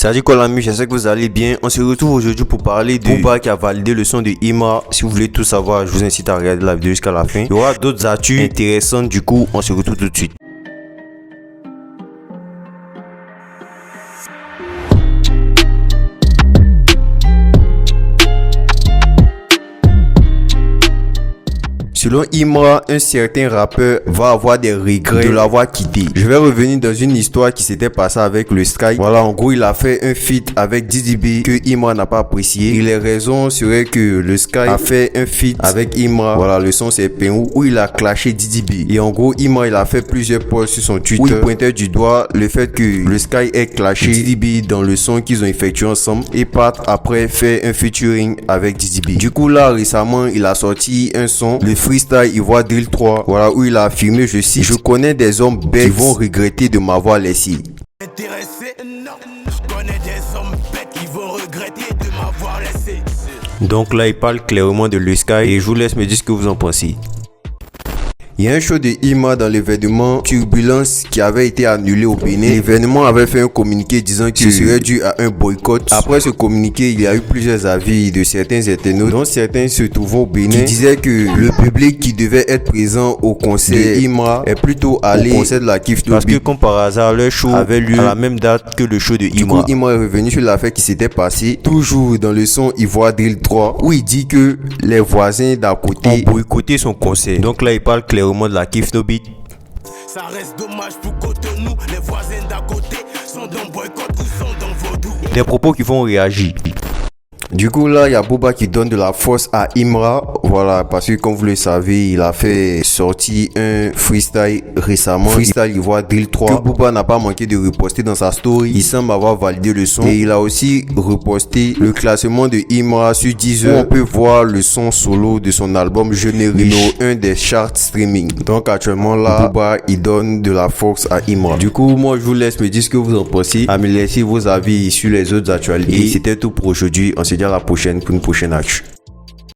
Salut Kolami, j'espère que vous allez bien. On se retrouve aujourd'hui pour parler de Booba qui a validé le son de Imra. Si vous voulez tout savoir, je vous incite à regarder la vidéo jusqu'à la fin. Il y aura d'autres actus intéressantes, du coup on se retrouve tout de suite. Selon Imra, un certain rappeur va avoir des regrets de l'avoir quitté. Je vais revenir dans une histoire qui s'était passée avec le Sky. Voilà, en gros, il a fait un feat avec Didi B que Imra n'a pas apprécié. Et les raisons seraient que le Sky a fait un feat avec Imra. Voilà, le son c'est Penou où il a clashé Didi B. Et en gros, Imra, il a fait plusieurs posts sur son Twitter où il pointait du doigt le fait que le Sky ait clashé Didi B dans le son qu'ils ont effectué ensemble et part après faire un featuring avec Didi B. Du coup, là, récemment, il a sorti un son, le Freestyle Ivoire Drill 3, voilà, où il a affirmé, je cite: je connais des hommes bêtes qui vont regretter de m'avoir laissé. Donc là, il parle clairement de le Sky et je vous laisse me dire ce que vous en pensez. Il y a un show de Imra dans l'événement Turbulence qui avait été annulé au Bénin. L'événement avait fait un communiqué disant que ce serait dû à un boycott. Après ce communiqué, il y a eu plusieurs avis de certains internautes, dont certains se trouvant au Bénin, qui disaient que le public qui devait être présent au concert de Imra est plutôt allé au concert de la Kif parce que comme par hasard, leur show avait lieu à la même date que le show de Imra. Du coup, Imra est revenu sur l'affaire qui s'était passée, toujours dans le son Ivoire Drill 3, où il dit que les voisins d'à côté ont boycotté son concert. Donc là, il parle clairement de la Kif No Beat. Ça reste dommage pour Cotonou, les voisins d'à côté sont dans boycott ou sont dans vaudou. Des propos qui font réagir. Du coup là, il y a Booba qui donne de la force à Imra, voilà, parce que comme vous le savez, il a fait sortir un freestyle récemment, Freestyle Ivoire Drill 3, que Booba n'a pas manqué de reposter dans sa story. Il semble avoir validé le son et il a aussi reposté le classement de Imra sur Deezer, où on peut voir le son solo de son album Je ne riche, numéro 1 des charts streaming. Donc actuellement là, Booba il donne de la force à Imra. Du coup, moi je vous laisse me dire ce que vous en pensez, à me laisser vos avis sur les autres actualités. Et c'était tout pour aujourd'hui, on se dit à la prochaine pour une prochaine actu.